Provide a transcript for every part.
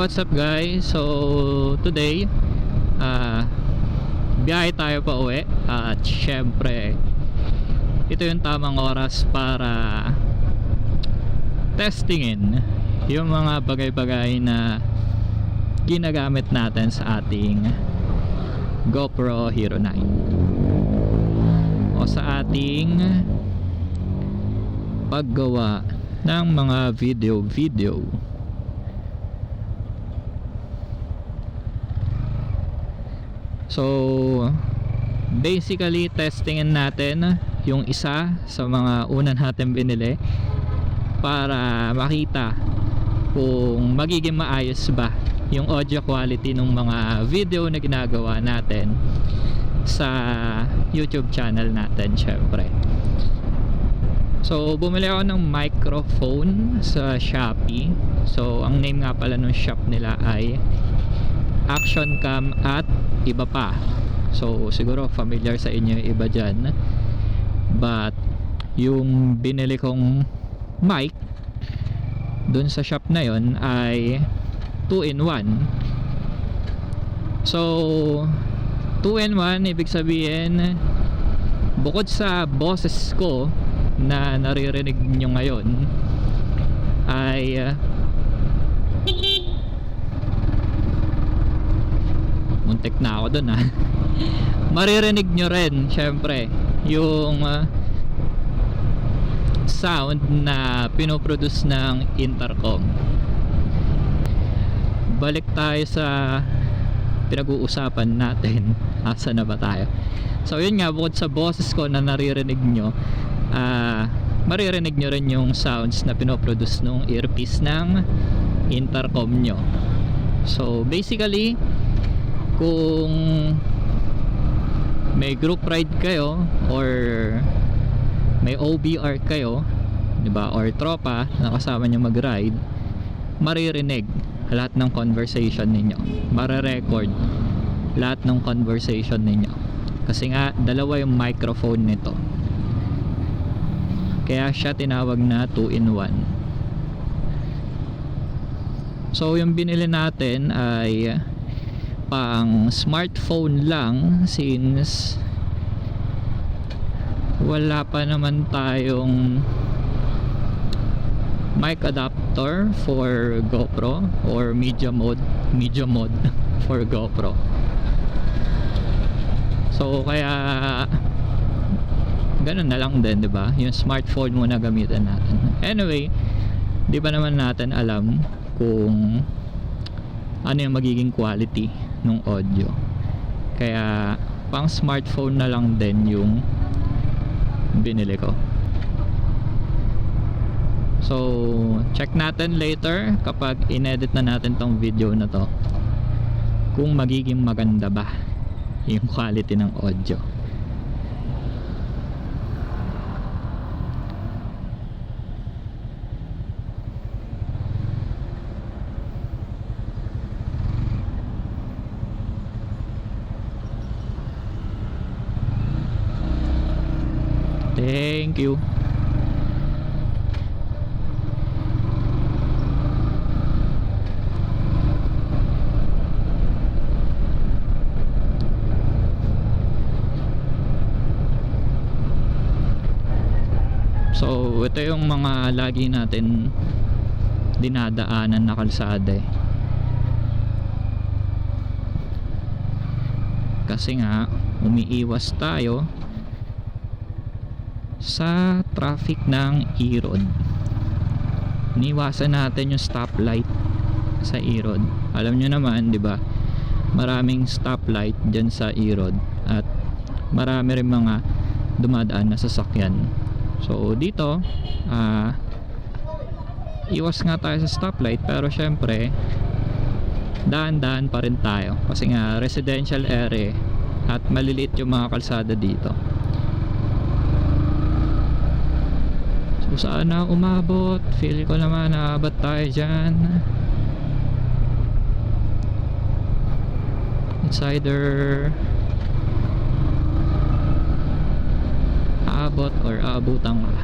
what's up guys? So today biyahe tayo pa uwi. At syempre ito yung tamang oras para testingin yung mga bagay-bagay na ginagamit natin sa ating GoPro Hero 9 o sa ating paggawa ng mga video. So basically testingin natin yung isa sa mga una natin binili para makita kung magiging maayos ba yung audio quality ng mga video na ginagawa natin sa YouTube channel natin syempre. So bumili ako ng microphone sa Shopee. So ang name nga pala ng shop nila ay Action Cam at iba pa. So siguro familiar sa inyo yung iba dyan. But yung binili kong mic dun sa shop na yon ay 2-in-1. So 2-in-1 ibig sabihin bukod sa boses ko na naririnig nyo ngayon ay muntik na ako dun maririnig nyo rin syempre yung sound na pinoproduce ng intercom. Balik tayo sa pinag-uusapan natin. Asa na ba tayo? So yun nga, bukod sa boses ko na naririnig nyo, maririnig nyo rin yung sounds na pinoproduce ng earpiece ng intercom nyo. So basically kung may group ride kayo or may OBR kayo, diba, or tropa na kasama nyo mag-ride, maririnig lahat ng conversation ninyo, mare-record lahat ng conversation ninyo kasi nga dalawa yung microphone nito, kaya siya tinawag na 2-in-1. So yung binili natin ay pang smartphone lang since wala pa naman tayong mic adapter for GoPro or media mode for GoPro. So kaya ganun na lang din, 'di ba? Yung smartphone muna gamitin natin. Anyway, 'di ba naman natin alam kung ano yung magiging quality ng audio. Kaya pang smartphone na lang din yung binili ko. So check natin later kapag inedit na natin tong video na to kung magiging maganda ba yung quality ng audio. Thank you. So ito yung mga lagi natin dinadaanan na kalsada kasi nga umiiwas tayo sa traffic ng E-Road. Iniwasan natin yung stoplight sa E-Road. Alam nyo naman, di ba? Maraming stoplight dyan sa E-Road at marami rin mga dumadaan na sasakyan. So dito, iwas nga tayo sa stoplight pero syempre daan-daan pa rin tayo kasi nga residential area at maliliit yung mga kalsada dito. So sana umabot, feel ko naman naabot tayo dyan. It's either aabot or aabutan ka.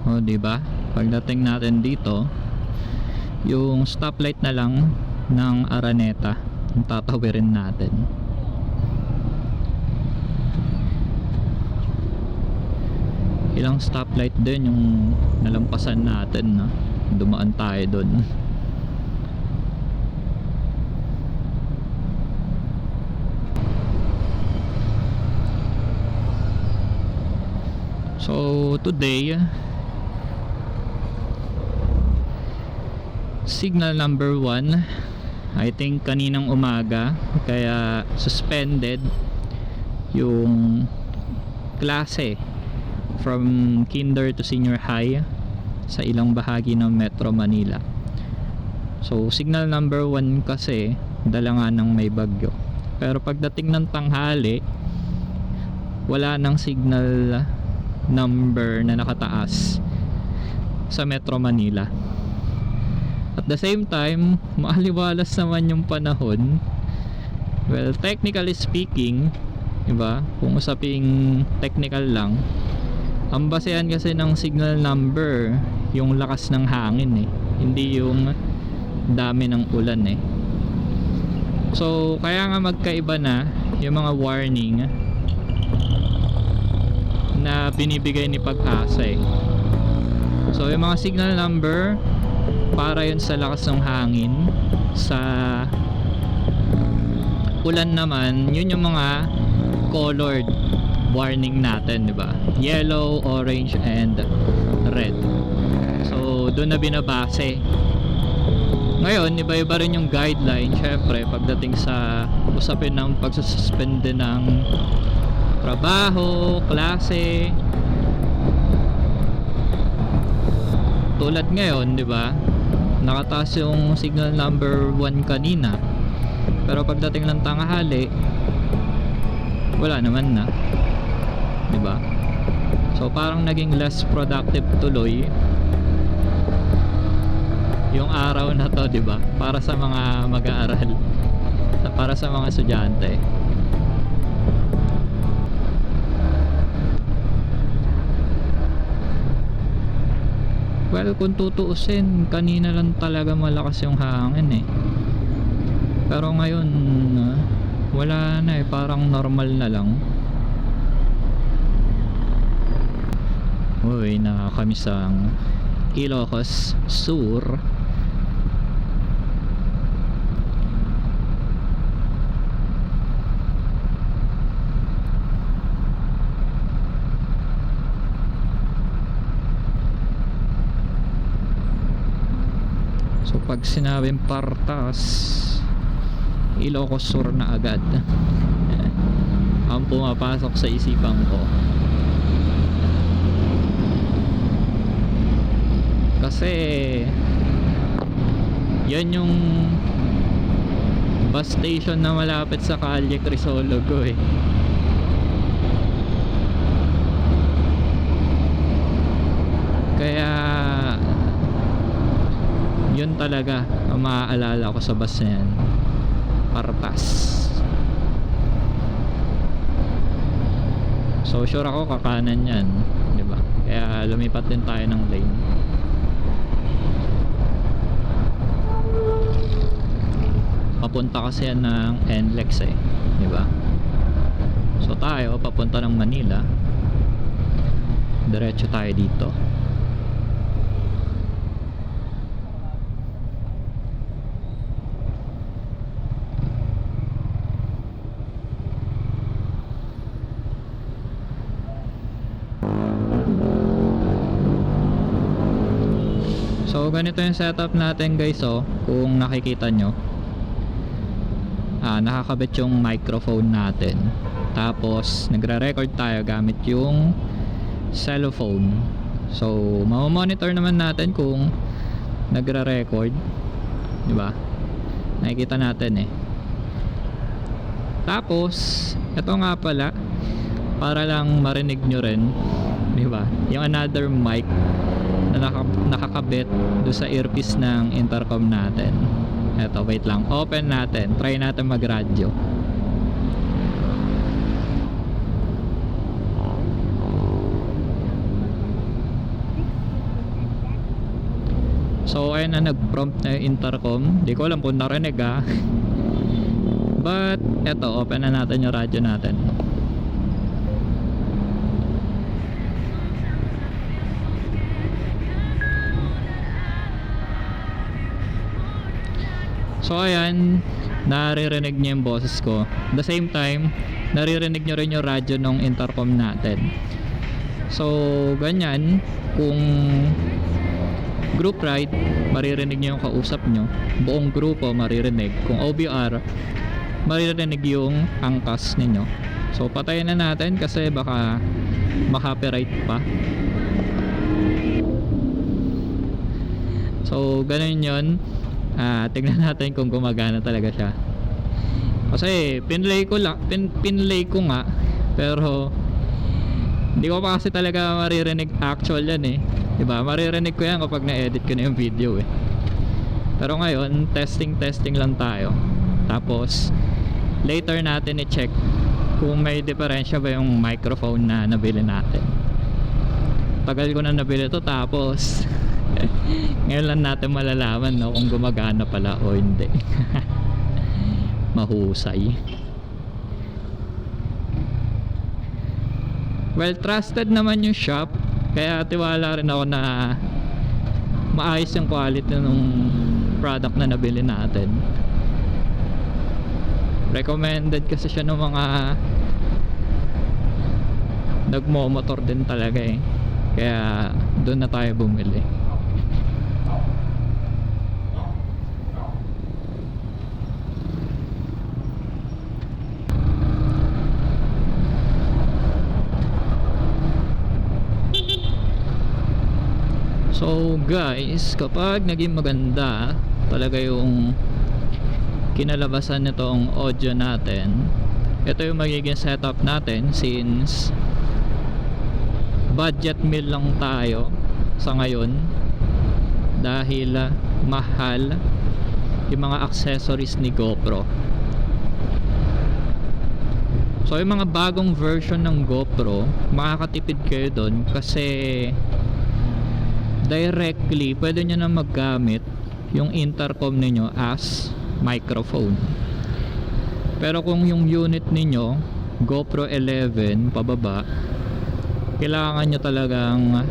O, di ba? Pagdating natin dito, yung stoplight na lang ng Araneta yung tatawirin natin. Ilang stoplight din yung nalampasan natin, no? Dumaan tayo doon. So today, signal number 1, I think kaninang umaga, kaya suspended yung klase from kinder to senior high sa ilang bahagi ng Metro Manila. So signal number 1 kasi dala nga ng may bagyo, pero pagdating ng tanghali wala nang signal number na nakataas sa Metro Manila. At the same time, maaliwalas naman yung panahon. Well, technically speaking, diba? Kung usaping technical lang, ang basehan kasi ng signal number yung lakas ng hangin eh, hindi yung dami ng ulan eh. So kaya nga magkaiba na yung mga warning na binibigay ni Pag-asa eh. So yung mga signal number para yun sa lakas ng hangin, sa ulan naman yun yung mga colored warning natin, di ba? Yellow, orange, and red. So doon na binabase. Ngayon, iba-iba rin yung guideline syempre pagdating sa usapin ng pagsususpende ng trabaho, klase. Tulad ngayon, di ba? Nakataas yung signal number 1 kanina, pero pagdating ng tanghali wala naman na, di ba? So parang naging less productive tuloy yung araw na to, di ba? Para sa mga mag-aaral, para sa mga estudyante. Well, kung tutuusin, kanina lang talaga malakas yung hangin eh. Pero ngayon, wala na eh, parang normal na lang. Uy, nakakamiss ang Ilocos Sur. So pag sinabing Partas, Ilocos Sur na agad ang pumapasok sa isipan ko. Kasi yan yung bus station na malapit sa Calle Crisologo eh. Kaya yun talaga ang maaalala ko sa bus na yan, Partas. So sure ako kakanan yan, di ba? Kaya lumipat din tayo ng lane. Papunta kasi yan ng NLEX eh, di ba? So tayo papunta ng Manila, diretso tayo dito. So ganito yung setup natin guys, oh. Kung nakikita nyo, nakakabit yung microphone natin, tapos nagre-record tayo gamit yung cellphone. So mamamonitor naman natin kung nagre-record, di ba? Nakikita natin eh. Tapos ito nga pala, para lang marinig nyo rin, di ba? Yung another mic na nakakabit do sa earpiece ng intercom natin. Eto, wait lang, open natin, try natin mag-radyo. So ayun na, nag-prompt na yung intercom. Di ko alam kung narinig but eto, open na natin yung radyo natin. So ayan, naririnig niyo yung boses ko. At the same time, naririnig niyo rin yung radyo ng intercom natin. So ganyan, kung group ride, maririnig niyo yung kausap niyo. Buong grupo maririnig. Kung OBR, maririnig yung angkas ninyo. So patayin na natin kasi baka ma-copyright pa. So ganun yun. Tignan natin kung gumagana talaga siya. Kasi pinlay ko nga, pero hindi ko pa kasi talaga maririnig actual yan diba? Maririnig ko yan kapag na-edit ko na yung video Pero ngayon, testing lang tayo. Tapos later natin i-check kung may diferensya ba yung microphone na nabili natin. Tagal ko na nabili to, tapos ngayon lang natin malalaman kung gumagana pala o hindi. Mahusay. Well, trusted naman yung shop, kaya tiwala rin ako na maayos yung quality ng product na nabili natin. Recommended kasi siya ng mga nagmo-motor din talaga kaya doon na tayo bumili. So guys, kapag naging maganda talaga yung kinalabasan nitong audio natin, ito yung magiging setup natin since budget meal lang tayo sa ngayon dahil mahal yung mga accessories ni GoPro. So yung mga bagong version ng GoPro, makakatipid kayo doon kasi directly pwede nyo na maggamit yung intercom ninyo as microphone. Pero kung yung unit ninyo GoPro 11 pababa, kailangan nyo talagang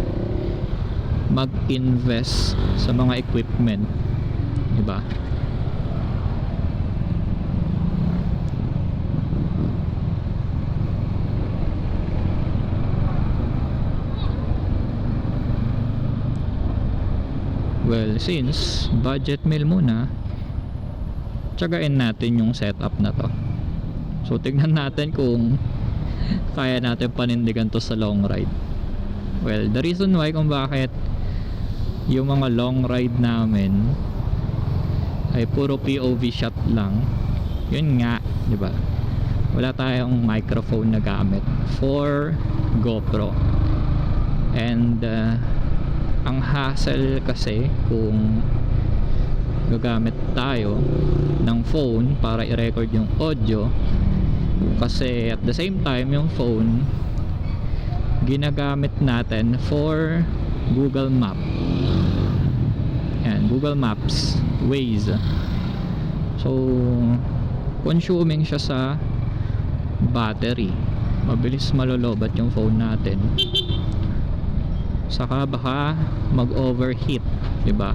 mag-invest sa mga equipment, diba? Well, since budget meal muna, tsagain natin yung setup na to. So tignan natin kung kaya natin panindigan to sa long ride. Well, the reason why kung bakit yung mga long ride namin ay puro POV shot lang, yun nga, di ba? Wala tayong microphone na gamit for GoPro. And ang hassle kasi kung gagamit tayo ng phone para i-record yung audio, kasi at the same time yung phone ginagamit natin for Google Map. Yan, Google Maps, Waze. So consuming siya sa battery, mabilis malolobat yung phone natin, saka baka mag-overheat, diba?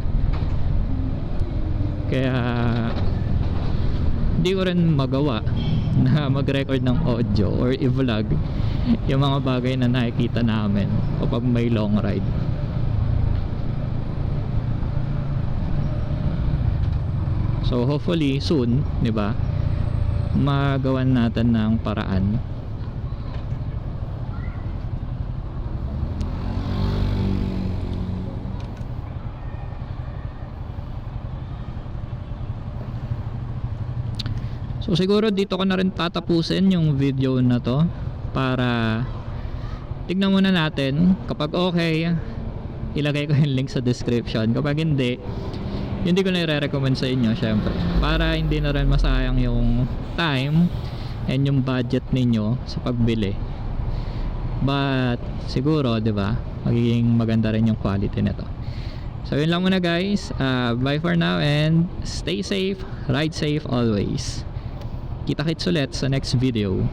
Kaya hindi ko rin magawa na mag-record ng audio or i-vlog yung mga bagay na nakikita namin kapag may long ride. So hopefully soon, diba, magawan natin ng paraan. So siguro dito ko na rin tatapusin yung video na to para tignan muna natin. Kapag okay, ilagay ko yung link sa description. Kapag hindi ko na i-recommend sa inyo, syempre, para hindi na rin masayang yung time and yung budget ninyo sa pagbili. But siguro, 'di ba, magiging maganda rin yung quality nito. So yun lang muna guys. Bye for now and stay safe, ride safe always. Kita-kits ulit sa next video.